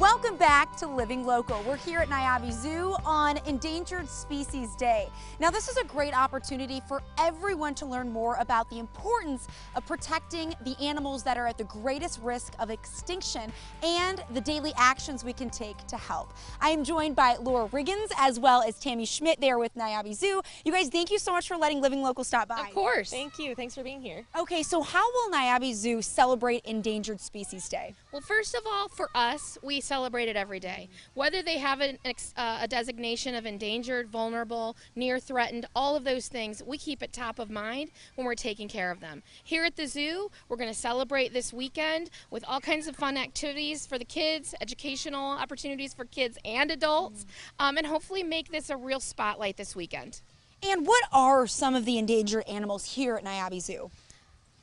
Welcome back to Living Local. We're here at Niabi Zoo on Endangered Species Day. Now, this is a great opportunity for everyone to learn more about the importance of protecting the animals that are at the greatest risk of extinction and the daily actions we can take to help. I am joined by Laura Riggins as well as Tammy Schmidt there with Niabi Zoo. You guys, thank you so much for letting Living Local stop by. Of course. Thank you. Thanks for being here. Okay, so how will Niabi Zoo celebrate Endangered Species Day? Well, first of all, for us, we celebrate it every day. Whether they have a designation of endangered, vulnerable, near threatened, all of those things, we keep it top of mind when we're taking care of them. Here at the zoo, we're going to celebrate this weekend with all kinds of fun activities for the kids, educational opportunities for kids and adults, and hopefully make this a real spotlight this weekend. And what are some of the endangered animals here at Niabi Zoo?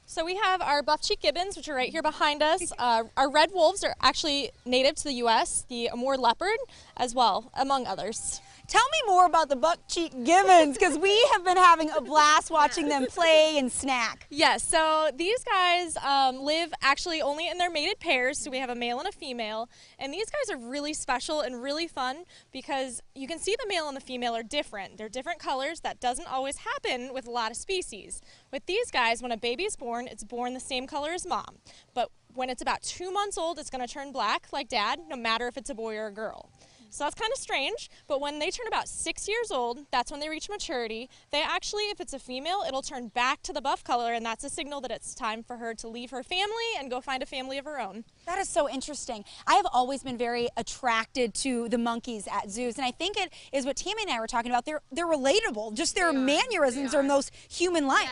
So we have our buff-cheeked gibbons, which are right here behind us. Our red wolves are actually native to the U.S., the Amur leopard as well, among others. Tell me more about the buck-cheeked gibbons, because we have been having a blast watching them play and snack. Yes, so these guys live actually only in their mated pairs, so we have a male and a female, and these guys are really special and really fun because you can see the male and the female are different. They're different colors. That doesn't always happen with a lot of species. With these guys, when a baby is born, it's born the same color as mom, but when it's about 2 months old, it's going to turn black like dad, no matter if it's a boy or a girl. So that's kind of strange, but when they turn about 6 years old, that's when they reach maturity. They actually, if it's a female, it'll turn back to the buff color, and that's a signal that it's time for her to leave her family and go find a family of her own. That is so interesting. I have always been very attracted to the monkeys at zoos, and I think it is what Tammy and I were talking about. They're relatable. Just their mannerisms are most human-like.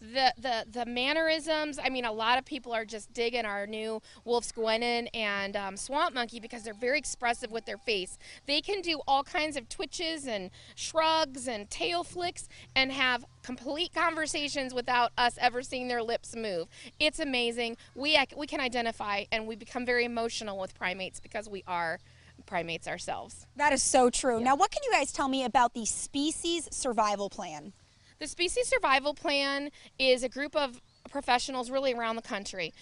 Yes. The mannerisms, I mean, a lot of people are just digging our new Wolf's Gwennon and Swamp Monkey because they're very expressive with their face. They can do all kinds of twitches and shrugs and tail flicks and have complete conversations without us ever seeing their lips move. It's amazing. We can identify, and we become very emotional with primates because we are primates ourselves. That is so true. Yeah. Now, what can you guys tell me about the Species Survival Plan? The Species Survival Plan is a group of professionals really around the country.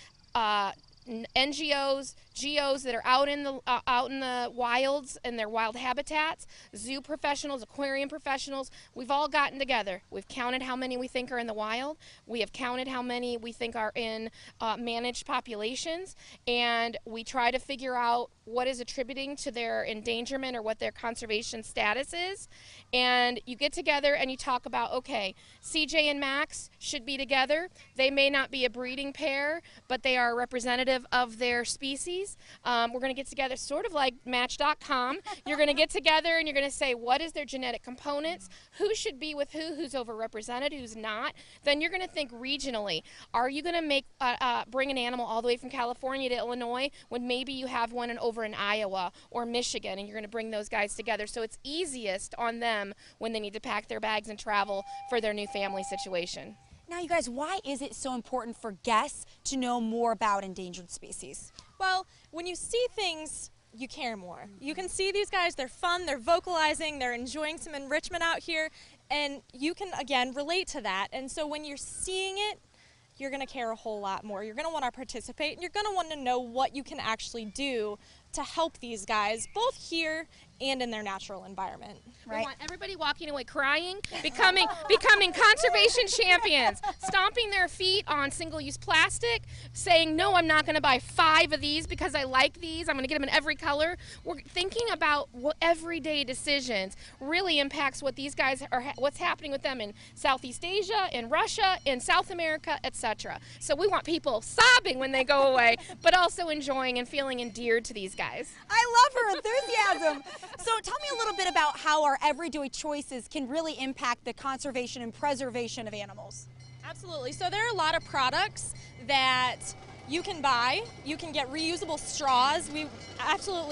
NGOs, GOs that are out in the wilds and their wild habitats, zoo professionals, aquarium professionals. We've all gotten together. We've counted how many we think are in the wild. We have counted how many we think are in managed populations, and we try to figure out what is attributing to their endangerment or what their conservation status is. And you get together and you talk about, okay, CJ and Max should be together. They may not be a breeding pair, but they are representative of their species. We're going to get together sort of like Match.com. You're going to get together and you're going to say, what is their genetic components? Who should be with who's overrepresented, who's not? Then you're going to think regionally. Are you going to bring an animal all the way from California to Illinois when maybe you have one over in Iowa or Michigan, and you're going to bring those guys together? So it's easiest on them when they need to pack their bags and travel for their new family situation. Now, you guys, why is it so important for guests to know more about endangered species? Well, when you see things, you care more. You can see these guys, they're fun, they're vocalizing, they're enjoying some enrichment out here, and you can, again, relate to that. And so when you're seeing it, you're going to care a whole lot more. You're going to want to participate, and you're going to want to know what you can actually do to help these guys, both here and in their natural environment. Right. We want everybody walking away crying, becoming conservation champions, stomping their feet on single-use plastic, saying, no, I'm not going to buy 5 of these because I like these. I'm going to get them in every color. We're thinking about what everyday decisions really impacts what these guys are, what's happening with them in Southeast Asia, in Russia, in South America, etc. So we want people sobbing when they go away, but also enjoying and feeling endeared to these guys. I love her enthusiasm. So tell me a little bit about how our everyday choices can really impact the conservation and preservation of animals. Absolutely. So there are a lot of products that you can buy. You can get reusable straws.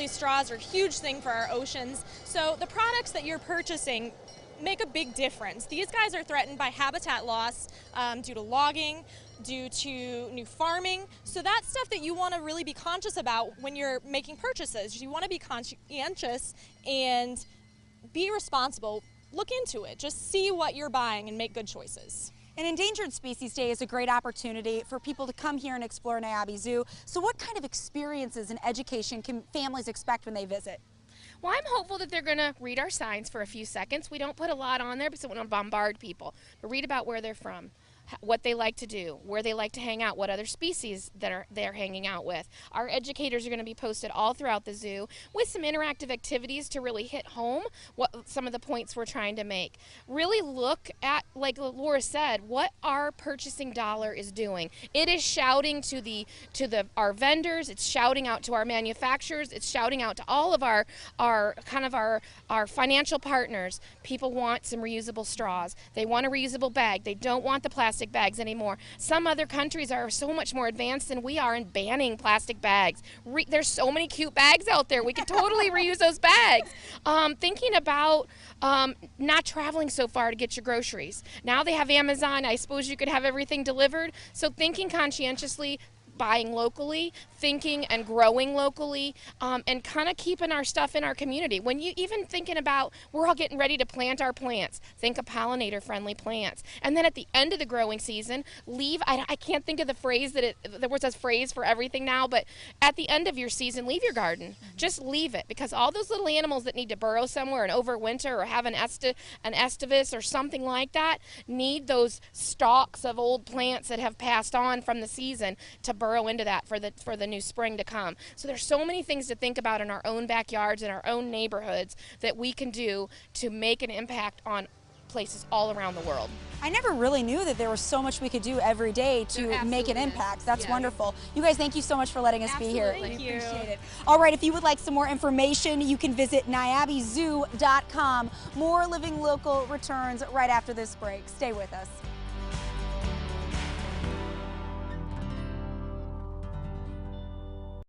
Straws are a huge thing for our oceans. So the products that you're purchasing make a big difference. These guys are threatened by habitat loss due to logging, due to new farming. So that's stuff that you want to really be conscious about when you're making purchases. You want to be conscientious and be responsible. Look into it. Just see what you're buying and make good choices. And Endangered Species Day is a great opportunity for people to come here and explore Niabi Zoo. So what kind of experiences and education can families expect when they visit? Well, I'm hopeful that they're going to read our signs for a few seconds. We don't put a lot on there because we don't want to bombard people, but read about where they're from, what they like to do, where they like to hang out, what other species that they're hanging out with. Our educators are going to be posted all throughout the zoo with some interactive activities to really hit home what some of the points we're trying to make. Really look at, like Laura said, what our purchasing dollar is doing. It is shouting to our vendors, it's shouting out to our manufacturers, it's shouting out to all of our financial partners. People want some reusable straws. They want a reusable bag. They don't want the plastic bags anymore. Some other countries are so much more advanced than we are in banning plastic bags. There's so many cute bags out there. We could totally reuse those bags. Thinking about not traveling so far to get your groceries. Now they have Amazon. I suppose you could have everything delivered. So thinking conscientiously, buying locally, thinking and growing locally, and kind of keeping our stuff in our community. When you even thinking about, we're all getting ready to plant our plants, think of pollinator-friendly plants. And then at the end of the growing season, leave, I can't think of the phrase there was a phrase for everything now, but at the end of your season, leave your garden. Just leave it, because all those little animals that need to burrow somewhere and overwinter or have an estivus or something like that need those stalks of old plants that have passed on from the season to burrow into that for the new spring to come. So there's so many things to think about in our own backyards and our own neighborhoods that we can do to make an impact on places all around the world. I never really knew that there was so much we could do every day to make an impact. That's wonderful. You guys, thank you so much for letting us be here. Thank you. Appreciate it. All right, if you would like some more information, you can visit niabizoo.com. More Living Local returns right after this break. Stay with us.